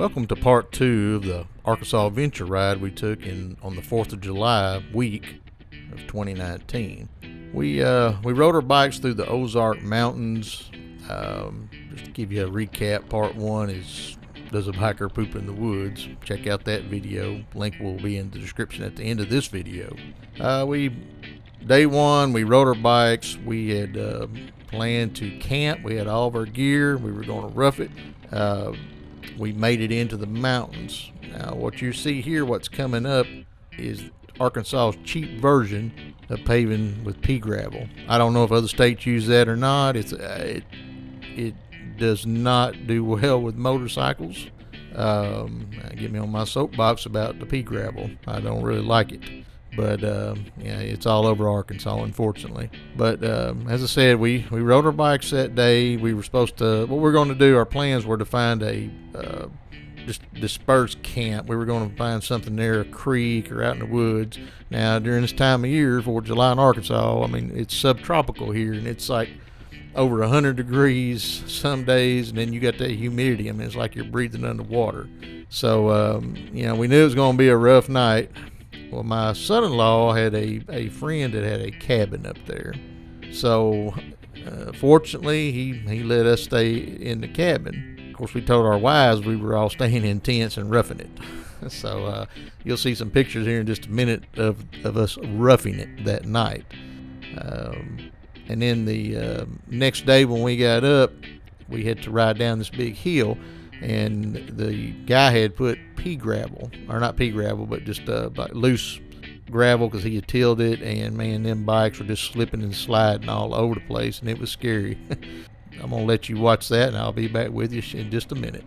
Welcome to part 2 of the Arkansas Adventure Ride we took on the 4th of July week of 2019. We rode our bikes through the Ozark Mountains. Just to give you a recap, part 1 is Does a Biker Poop in the Woods? Check out that video. Link will be in the description at the end of this video. Day 1, we rode our bikes. We had planned to camp. We had all of our gear. We were going to rough it. We made it into the mountains. Now what you see here, what's coming up, is Arkansas's cheap version of paving with pea gravel. I don't know if other states use that or not. It does not do well with motorcycles. Get me on my soapbox about the pea gravel. I don't really like it. But yeah, it's all over Arkansas, unfortunately. But as I said, we rode our bikes that day. We were supposed to, what we're going to do, our plans were to find a just dispersed camp. We were going to find something near a creek or out in the woods. Now, during this time of year, 4th of July in Arkansas, I mean, it's subtropical here, and it's like over 100 degrees some days, and then you got that humidity. I mean, it's like you're breathing underwater. So, we knew it was going to be a rough night. Well, my son-in-law had a friend that had a cabin up there. So, fortunately, he let us stay in the cabin. Of course, we told our wives we were all staying in tents and roughing it. So, you'll see some pictures here in just a minute of us roughing it that night. And then the next day when we got up, we had to ride down this big hill. And the guy had put pea gravel, or not pea gravel, but just like loose gravel, because he had tilled it, and man, them bikes were just slipping and sliding all over the place, and it was scary. I'm going to let you watch that, and I'll be back with you in just a minute.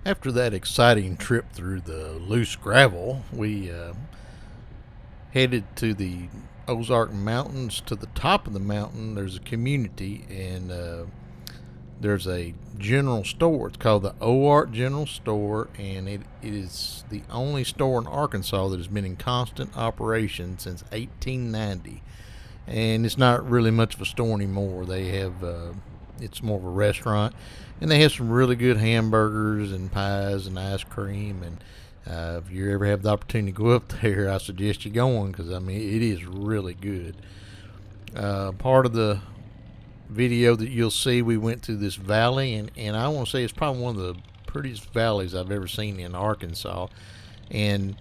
After that exciting trip through the loose gravel, we headed to the Ozark Mountains. To the top of the mountain, there's a community, and there's a general store. It's called the Oark General Store, and it is the only store in Arkansas that has been in constant operation since 1890. And it's not really much of a store anymore. They have it's more of a restaurant, and they have some really good hamburgers and pies and ice cream. And if you ever have the opportunity to go up there, I suggest you going, because I mean it is really good. Part of the video that you'll see, we went through this valley, and I want to say it's probably one of the prettiest valleys I've ever seen in Arkansas. And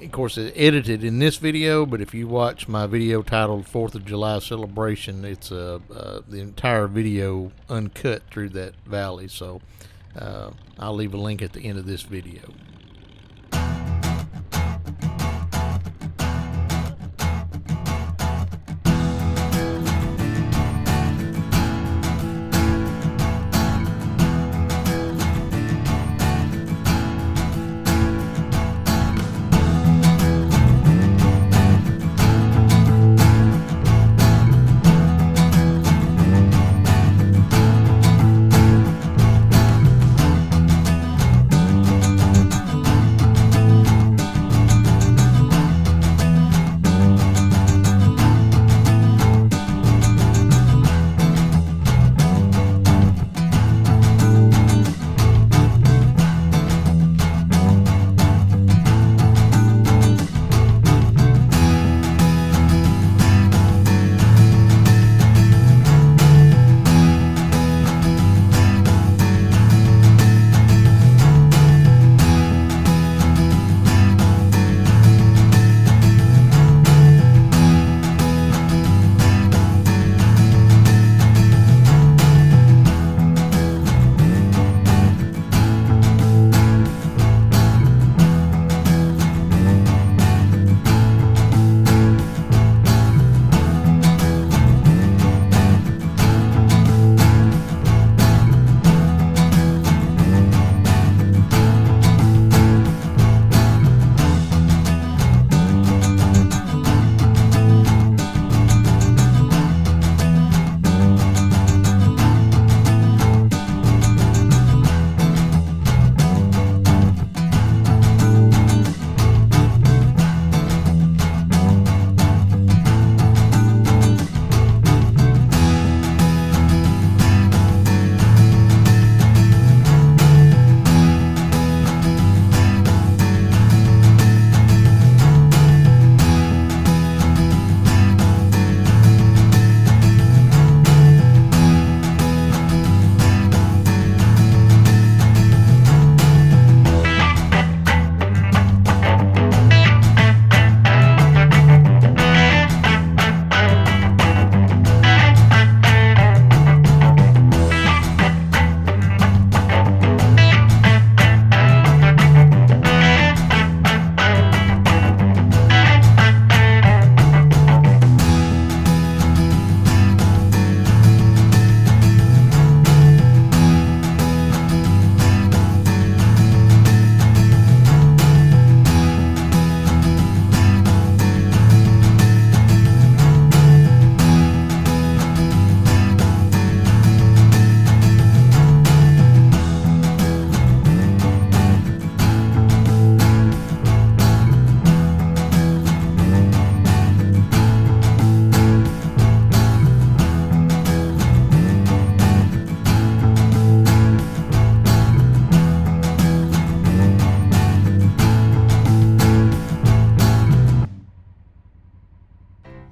of course it's edited in this video, but if you watch my video titled 4th of July Celebration, it's the entire video uncut through that valley. So I'll leave a link at the end of this video.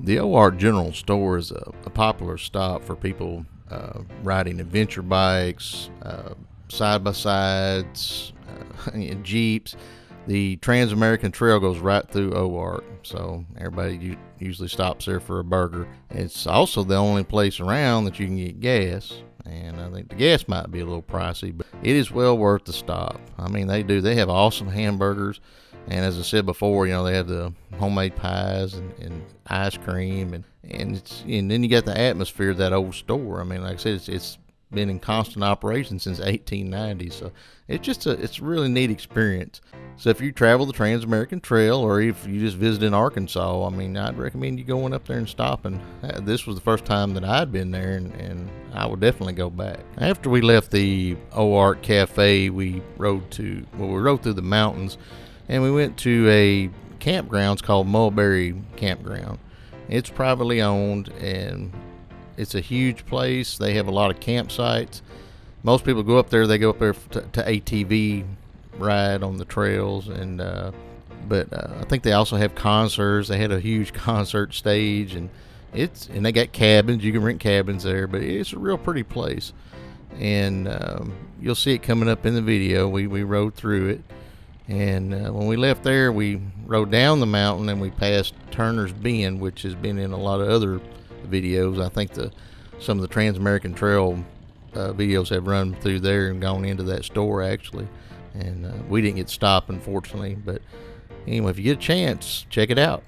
The Oark General Store is a popular stop for people riding adventure bikes, side-by-sides, Jeeps. The Trans-American Trail goes right through Oark, so everybody usually stops there for a burger. It's also the only place around that you can get gas, and I think the gas might be a little pricey, but it is well worth the stop. I mean, they have awesome hamburgers, and as I said before, you know, they have the homemade pies and ice cream, and then you got the atmosphere of that old store. I mean, like I said, it's been in constant operation since 1890. So it's a really neat experience. So if you travel the Trans-American Trail, or if you just visit in Arkansas, I mean, I'd recommend you going up there and stopping. This was the first time that I'd been there, and I would definitely go back. After we left the Oark Cafe, we rode through the mountains, and we went to a campground called Mulberry Campground. It's privately owned, and it's a huge place. They have a lot of campsites. Most people go up there. They go up there to ATV ride on the trails, but I think they also have concerts. They had a huge concert stage, and they got cabins. You can rent cabins there, but it's a real pretty place. And you'll see it coming up in the video. We rode through it, and when we left there, we rode down the mountain and we passed Turner's Bend, which has been in a lot of other videos. I think some of the Trans-American Trail videos have run through there and gone into that store actually, and we didn't get stopped, unfortunately. But anyway, if you get a chance, check it out.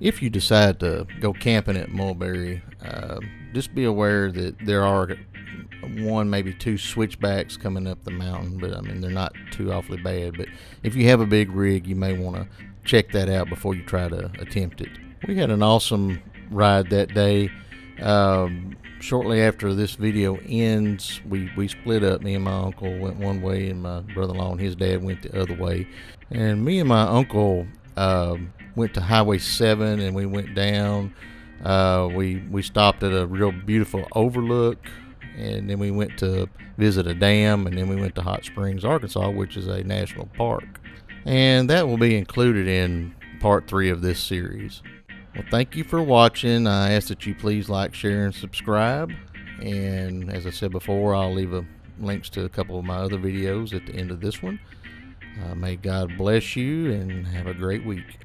if you decide to go camping at Mulberry, just be aware that there are one, maybe two switchbacks coming up the mountain, but I mean, they're not too awfully bad. But if you have a big rig, you may want to check that out before you try to attempt it. We had an awesome ride that day. Shortly after this video ends, we split up. Me and my uncle went one way, and my brother-in-law and his dad went the other way. And me and my uncle went to Highway 7, and we went down. We stopped at a real beautiful overlook, and then we went to visit a dam, and then we went to Hot Springs, Arkansas, which is a national park. And that will be included in part 3 of this series. Well, thank you for watching. I ask that you please like, share, and subscribe. And as I said before, I'll leave links to a couple of my other videos at the end of this one. May God bless you and have a great week.